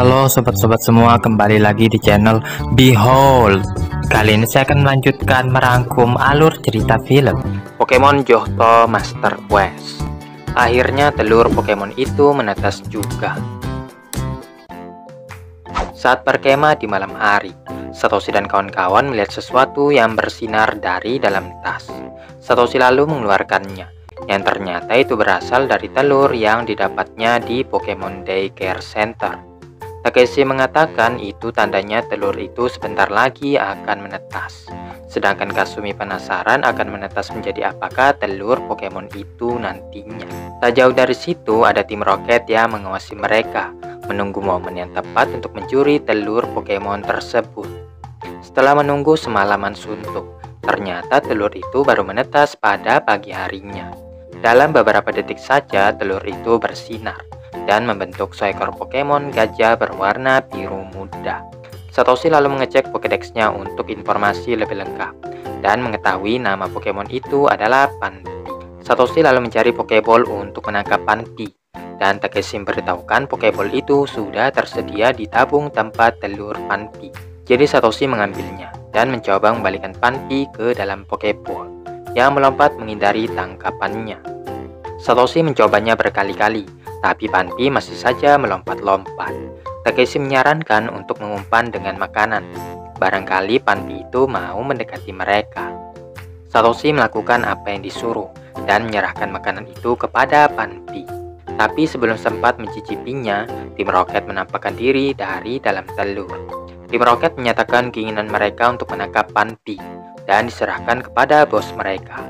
Halo sobat-sobat semua, kembali lagi di channel Behold. Kali ini saya akan melanjutkan merangkum alur cerita film Pokemon Johto Master Quest. Akhirnya telur Pokemon itu menetas juga. Saat berkemah di malam hari, Satoshi dan kawan-kawan melihat sesuatu yang bersinar dari dalam tas. Satoshi lalu mengeluarkannya, yang ternyata itu berasal dari telur yang didapatnya di Pokemon Daycare Center. Takeshi mengatakan itu tandanya telur itu sebentar lagi akan menetas. Sedangkan Kasumi penasaran akan menetas menjadi apakah telur Pokemon itu nantinya. Tak jauh dari situ ada tim Rocket yang mengawasi mereka, menunggu momen yang tepat untuk mencuri telur Pokemon tersebut. Setelah menunggu semalaman suntuk, ternyata telur itu baru menetas pada pagi harinya. Dalam beberapa detik saja telur itu bersinar dan membentuk seekor Pokemon gajah berwarna biru muda. Satoshi lalu mengecek Pokédex-nya untuk informasi lebih lengkap dan mengetahui nama Pokemon itu adalah Panpi. Satoshi lalu mencari Pokeball untuk menangkap Panpi, dan Takeshi memberitahukan Pokeball itu sudah tersedia di tabung tempat telur Panpi. Jadi Satoshi mengambilnya dan mencoba membalikan Panpi ke dalam Pokeball yang melompat menghindari tangkapannya. Satoshi mencobanya berkali-kali, tapi Panpi masih saja melompat-lompat. Takeshi menyarankan untuk mengumpan dengan makanan. Barangkali Panpi itu mau mendekati mereka. Satoshi melakukan apa yang disuruh dan menyerahkan makanan itu kepada Panpi. Tapi sebelum sempat mencicipinya, tim Rocket menampakkan diri dari dalam telur. Tim Rocket menyatakan keinginan mereka untuk menangkap Panpi dan diserahkan kepada bos mereka.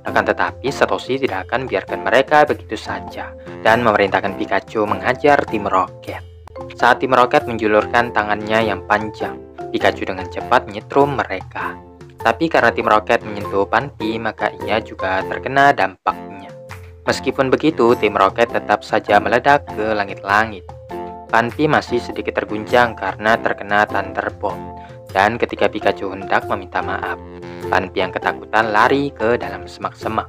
Akan tetapi Satoshi tidak akan biarkan mereka begitu saja dan memerintahkan Pikachu menghajar tim Rocket. Saat tim Rocket menjulurkan tangannya yang panjang, Pikachu dengan cepat menyetrum mereka. Tapi karena tim Rocket menyentuh Panpi, maka ia juga terkena dampaknya. Meskipun begitu, tim Rocket tetap saja meledak ke langit-langit. Panpi masih sedikit terguncang karena terkena Thunderbolt. Dan ketika Pikachu hendak meminta maaf, Panpi yang ketakutan lari ke dalam semak-semak.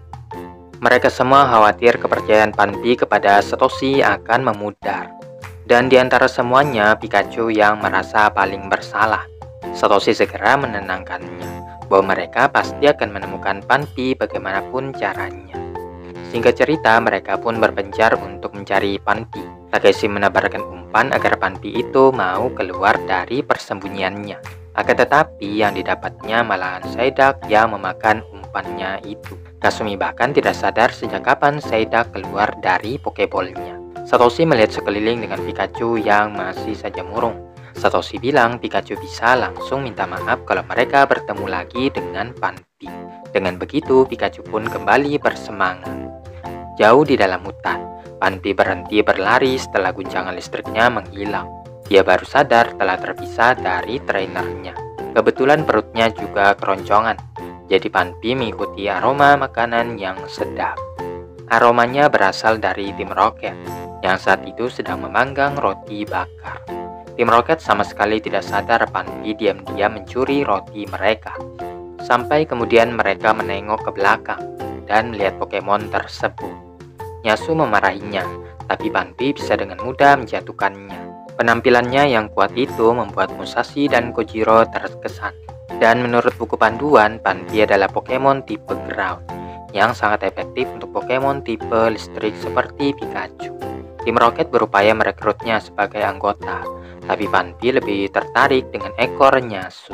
Mereka semua khawatir kepercayaan Panpi kepada Satoshi akan memudar. Dan di antara semuanya, Pikachu yang merasa paling bersalah. Satoshi segera menenangkannya bahwa mereka pasti akan menemukan Panpi bagaimanapun caranya. Singkat cerita, mereka pun berpencar untuk mencari Panpi. Takeshi menebarkan umpan agar Panpi itu mau keluar dari persembunyiannya. Akan tetapi yang didapatnya malahan Psyduck yang memakan umpannya itu. Kasumi bahkan tidak sadar sejak kapan Psyduck keluar dari Pokeball-nya. Satoshi melihat sekeliling dengan Pikachu yang masih saja murung. Satoshi bilang Pikachu bisa langsung minta maaf kalau mereka bertemu lagi dengan Panpi. Dengan begitu Pikachu pun kembali bersemangat. Jauh di dalam hutan, Panpi berhenti berlari setelah guncangan listriknya menghilang. Dia baru sadar telah terpisah dari trainernya. Kebetulan perutnya juga keroncongan, jadi Panpi mengikuti aroma makanan yang sedap. Aromanya berasal dari tim Rocket, yang saat itu sedang memanggang roti bakar. Tim Rocket sama sekali tidak sadar Panpi diam-diam mencuri roti mereka. Sampai kemudian mereka menengok ke belakang dan melihat Pokemon tersebut. Nyasu memarahinya, tapi Panpi bisa dengan mudah menjatuhkannya. Penampilannya yang kuat itu membuat Musashi dan Kojiro terkesan. Dan menurut buku panduan, Panpi adalah Pokemon tipe ground yang sangat efektif untuk Pokemon tipe listrik seperti Pikachu. Tim Rocket berupaya merekrutnya sebagai anggota, tapi Panpi lebih tertarik dengan ekor Nyasu.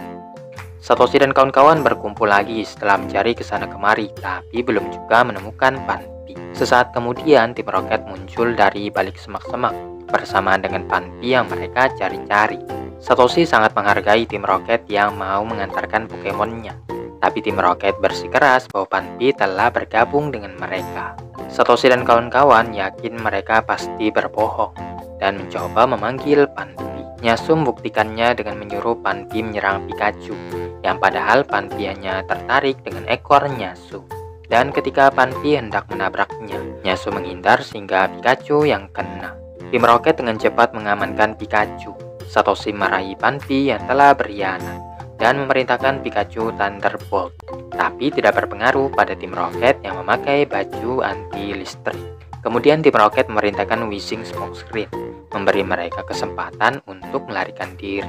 Satoshi dan kawan-kawan berkumpul lagi setelah mencari kesana kemari, tapi belum juga menemukan Panpi. Sesaat kemudian, tim Rocket muncul dari balik semak-semak bersamaan dengan Panpi yang mereka cari-cari. Satoshi sangat menghargai tim Rocket yang mau mengantarkan Pokemonnya. Tapi tim Rocket bersikeras bahwa Panpi telah bergabung dengan mereka. Satoshi dan kawan-kawan yakin mereka pasti berbohong dan mencoba memanggil Panpi. Nyasu membuktikannya dengan menyuruh Panpi menyerang Pikachu, yang padahal Panpi hanya tertarik dengan ekor Nyasu. Dan ketika Panpi hendak menabraknya, Nyasu menghindar sehingga Pikachu yang kena. Tim Rocket dengan cepat mengamankan Pikachu. Satoshi marahi Panpi yang telah berkhianat dan memerintahkan Pikachu Thunderbolt. Tapi tidak berpengaruh pada tim Rocket yang memakai baju anti listrik. Kemudian tim Rocket memerintahkan Wishing Smokescreen memberi mereka kesempatan untuk melarikan diri.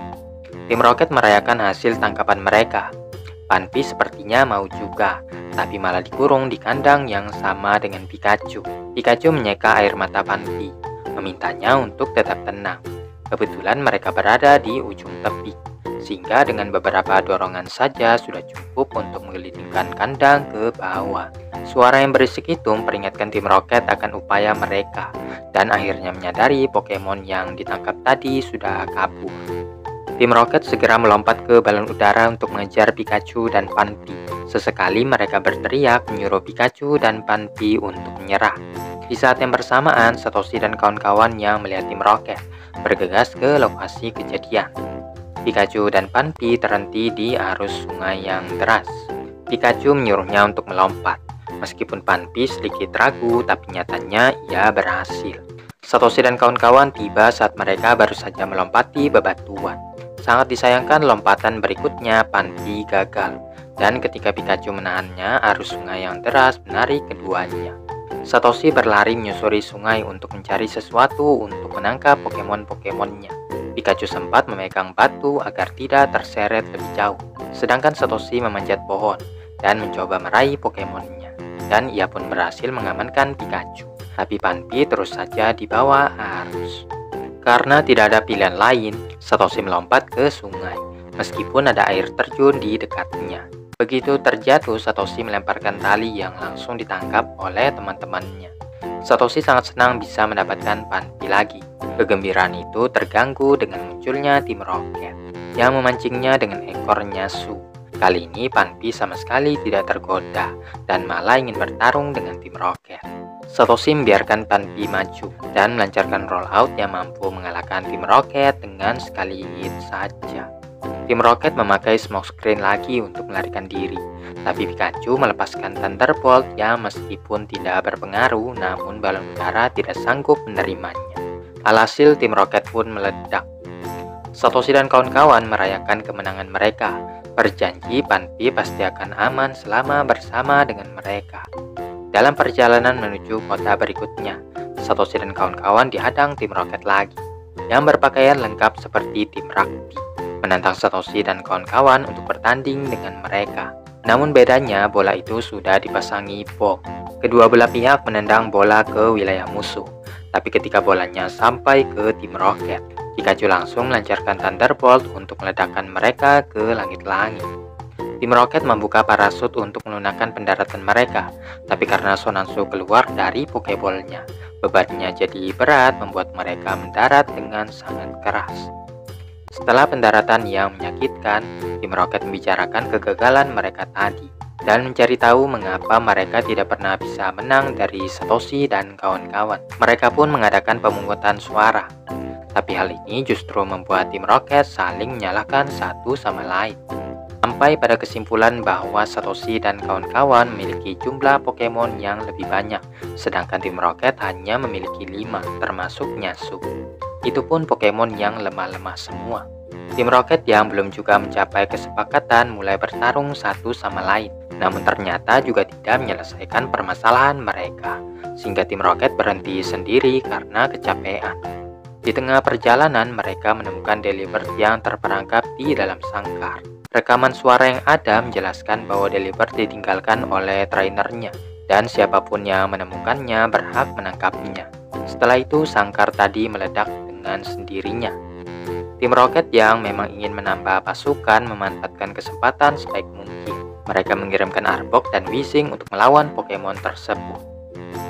Tim Rocket merayakan hasil tangkapan mereka. Panpi sepertinya mau juga, tapi malah dikurung di kandang yang sama dengan Pikachu. Pikachu menyeka air mata Panpi, memintanya untuk tetap tenang. Kebetulan mereka berada di ujung tepi, sehingga dengan beberapa dorongan saja sudah cukup untuk menggelindingkan kandang ke bawah. Suara yang berisik itu memperingatkan tim Rocket akan upaya mereka, dan akhirnya menyadari Pokemon yang ditangkap tadi sudah kabur. Tim Rocket segera melompat ke balon udara untuk mengejar Pikachu dan Panpi. Sesekali mereka berteriak menyuruh Pikachu dan Panpi untuk menyerah. Di saat yang bersamaan, Satoshi dan kawan-kawan yang melihat tim Rocket bergegas ke lokasi kejadian. Pikachu dan Panpi terhenti di arus sungai yang deras. Pikachu menyuruhnya untuk melompat. Meskipun Panpi sedikit ragu, tapi nyatanya ia berhasil. Satoshi dan kawan-kawan tiba saat mereka baru saja melompati bebatuan. Sangat disayangkan lompatan berikutnya Panpi gagal, dan ketika Pikachu menahannya, arus sungai yang deras menarik keduanya. Satoshi berlari menyusuri sungai untuk mencari sesuatu untuk menangkap Pokemon-Pokemonnya. Pikachu sempat memegang batu agar tidak terseret lebih jauh, sedangkan Satoshi memanjat pohon dan mencoba meraih Pokemonnya, dan ia pun berhasil mengamankan Pikachu. Tapi Panpi terus saja dibawa arus. Karena tidak ada pilihan lain, Satoshi melompat ke sungai, meskipun ada air terjun di dekatnya. Begitu terjatuh, Satoshi melemparkan tali yang langsung ditangkap oleh teman-temannya. Satoshi sangat senang bisa mendapatkan Panpi lagi. Kegembiraan itu terganggu dengan munculnya tim Rocket yang memancingnya dengan ekornya Su. Kali ini Panpi sama sekali tidak tergoda dan malah ingin bertarung dengan tim Rocket. Satoshi membiarkan Panpi maju dan melancarkan rollout yang mampu mengalahkan tim Rocket dengan sekali hit saja. Tim Rocket memakai smokescreen lagi untuk melarikan diri, tapi Pikachu melepaskan Thunderbolt yang meskipun tidak berpengaruh, namun balon udara tidak sanggup menerimanya. Alhasil tim Rocket pun meledak. Satoshi dan kawan-kawan merayakan kemenangan mereka, berjanji Panpi pasti akan aman selama bersama dengan mereka. Dalam perjalanan menuju kota berikutnya, Satoshi dan kawan-kawan dihadang tim Rocket lagi, yang berpakaian lengkap seperti tim rugby, menantang Satoshi dan kawan-kawan untuk bertanding dengan mereka. Namun bedanya, bola itu sudah dipasangi bom. Kedua belah pihak menendang bola ke wilayah musuh, tapi ketika bolanya sampai ke tim Rocket, Pikachu langsung melancarkan Thunderbolt untuk meledakkan mereka ke langit-langit. Tim Rocket membuka parasut untuk melunakkan pendaratan mereka, tapi karena Sonansu keluar dari Pokeball-nya, bebannya jadi berat membuat mereka mendarat dengan sangat keras. Setelah pendaratan yang menyakitkan, tim Rocket membicarakan kegagalan mereka tadi dan mencari tahu mengapa mereka tidak pernah bisa menang dari Satoshi dan kawan-kawan. Mereka pun mengadakan pemungutan suara, tapi hal ini justru membuat tim Rocket saling menyalahkan satu sama lain. Sampai pada kesimpulan bahwa Satoshi dan kawan-kawan memiliki jumlah Pokemon yang lebih banyak, sedangkan tim Rocket hanya memiliki 5, termasuk Nyasu. Itu pun Pokemon yang lemah-lemah semua. Tim Rocket yang belum juga mencapai kesepakatan mulai bertarung satu sama lain, namun ternyata juga tidak menyelesaikan permasalahan mereka, sehingga tim Rocket berhenti sendiri karena kecapean. Di tengah perjalanan, mereka menemukan Delibird yang terperangkap di dalam sangkar. Rekaman suara yang ada menjelaskan bahwa Delibird ditinggalkan oleh trainernya, dan siapapun yang menemukannya berhak menangkapnya. Setelah itu, sangkar tadi meledak dengan sendirinya. Tim Rocket yang memang ingin menambah pasukan memanfaatkan kesempatan sebaik mungkin. Mereka mengirimkan Arbok dan Weezing untuk melawan Pokemon tersebut.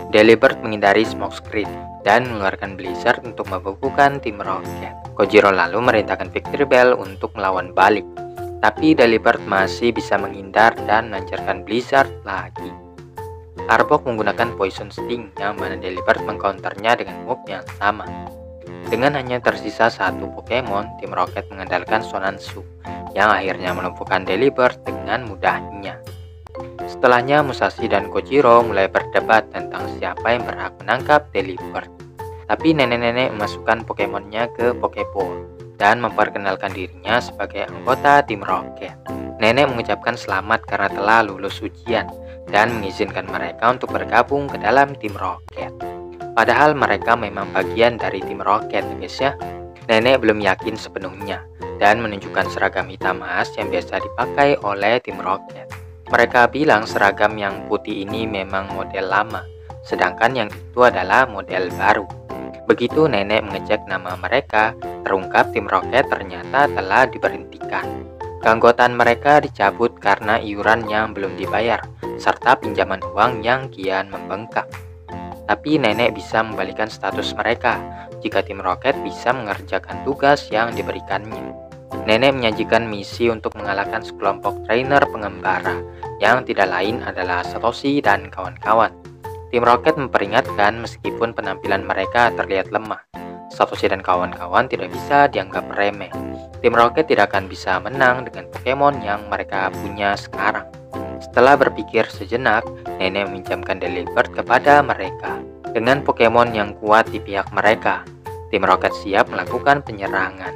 Delibird menghindari smokescreen dan mengeluarkan Blizzard untuk membekukan tim Rocket. Kojiro lalu merintahkan Victreebel untuk melawan balik, tapi Delibird masih bisa menghindar dan melancarkan Blizzard lagi. Arbok menggunakan Poison Sting yang mana Delibird mengcounternya dengan move yang sama. Dengan hanya tersisa satu Pokemon, tim Rocket mengandalkan Sonansu yang akhirnya melumpuhkan Delibird dengan mudahnya. Setelahnya, Musashi dan Kojiro mulai berdebat tentang siapa yang berhak menangkap Delibird. Tapi nenek-nenek memasukkan Pokemonnya ke Pokeball dan memperkenalkan dirinya sebagai anggota tim Rocket. Nenek mengucapkan selamat karena telah lulus ujian dan mengizinkan mereka untuk bergabung ke dalam tim Rocket. Padahal mereka memang bagian dari tim Rocket, guys ya. Nenek belum yakin sepenuhnya dan menunjukkan seragam hitam emas yang biasa dipakai oleh tim Rocket. Mereka bilang seragam yang putih ini memang model lama, sedangkan yang itu adalah model baru. Begitu nenek mengecek nama mereka, terungkap tim Rocket ternyata telah diberhentikan. Keanggotaan mereka dicabut karena iuran yang belum dibayar, serta pinjaman uang yang kian membengkak. Tapi nenek bisa membalikan status mereka jika tim Rocket bisa mengerjakan tugas yang diberikannya. Nenek menyajikan misi untuk mengalahkan sekelompok trainer pengembara yang tidak lain adalah Satoshi dan kawan-kawan. Tim Rocket memperingatkan meskipun penampilan mereka terlihat lemah, Satoshi dan kawan-kawan tidak bisa dianggap remeh. Tim Rocket tidak akan bisa menang dengan Pokemon yang mereka punya sekarang. Setelah berpikir sejenak, nenek meminjamkan Delibird kepada mereka. Dengan Pokemon yang kuat di pihak mereka, tim Rocket siap melakukan penyerangan.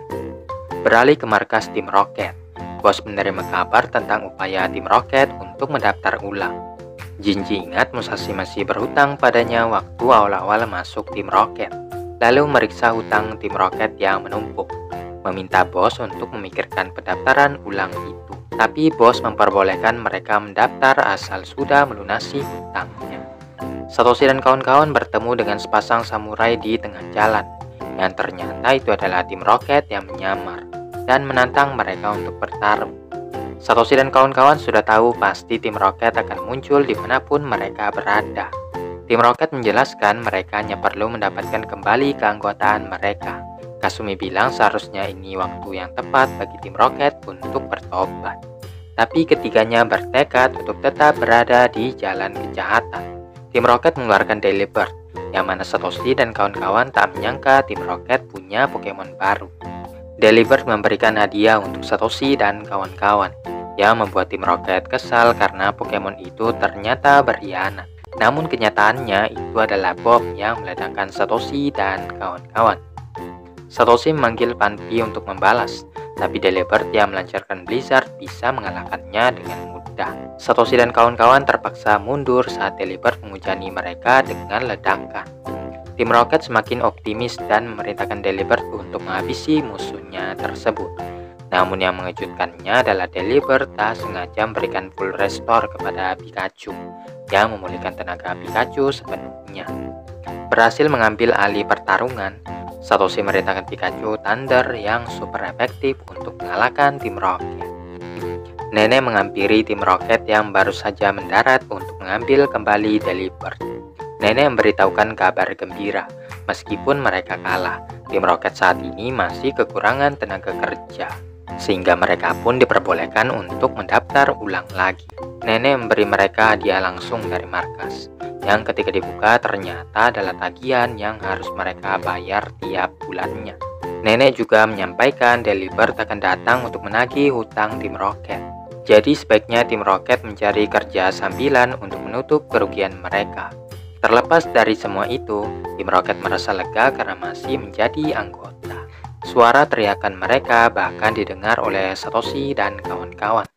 Beralih ke markas tim Rocket, bos menerima kabar tentang upaya tim Rocket untuk mendaftar ulang. Jinji ingat Musashi masih berhutang padanya waktu awal-awal masuk tim Rocket, lalu meriksa hutang tim Rocket yang menumpuk, meminta bos untuk memikirkan pendaftaran ulang itu. Tapi bos memperbolehkan mereka mendaftar asal sudah melunasi hutangnya. Satoshi dan kawan-kawan bertemu dengan sepasang samurai di tengah jalan, yang ternyata itu adalah tim Rocket yang menyamar dan menantang mereka untuk bertarung. Satoshi dan kawan-kawan sudah tahu pasti tim Rocket akan muncul dimanapun mereka berada. Tim Rocket menjelaskan mereka hanya perlu mendapatkan kembali keanggotaan mereka. Kasumi bilang seharusnya ini waktu yang tepat bagi tim Rocket untuk bertobat. Tapi ketiganya bertekad untuk tetap berada di jalan kejahatan. Tim Rocket mengeluarkan Delibird, yang mana Satoshi dan kawan-kawan tak menyangka tim Rocket punya Pokemon baru. Delibird memberikan hadiah untuk Satoshi dan kawan-kawan, yang membuat tim Rocket kesal karena Pokemon itu ternyata berkhianat. Namun kenyataannya itu adalah bom yang meledakkan Satoshi dan kawan-kawan. Satoshi memanggil Panpi untuk membalas, tapi Delibird yang melancarkan Blizzard bisa mengalahkannya dengan mudah. Satoshi dan kawan-kawan terpaksa mundur saat Delibird menghujani mereka dengan ledakan. Tim Rocket semakin optimis dan memerintahkan Delibird untuk menghabisi musuhnya tersebut. Namun yang mengejutkannya adalah Delibird tak sengaja memberikan full restore kepada Pikachu, yang memulihkan tenaga Pikachu sepenuhnya. Berhasil mengambil alih pertarungan, Satoshi merintahkan Pikachu Thunder yang super efektif untuk mengalahkan tim Rocket. Nenek menghampiri tim Rocket yang baru saja mendarat untuk mengambil kembali Delibird. Nenek memberitahukan kabar gembira, meskipun mereka kalah, tim Rocket saat ini masih kekurangan tenaga kerja, sehingga mereka pun diperbolehkan untuk mendaftar ulang lagi. Nenek memberi mereka hadiah langsung dari markas, yang ketika dibuka ternyata adalah tagihan yang harus mereka bayar tiap bulannya. Nenek juga menyampaikan Delibird akan datang untuk menagih hutang tim Rocket. Jadi sebaiknya tim Rocket mencari kerja sambilan untuk menutup kerugian mereka. Terlepas dari semua itu, tim Rocket merasa lega karena masih menjadi anggota. Suara teriakan mereka bahkan didengar oleh Satoshi dan kawan-kawan.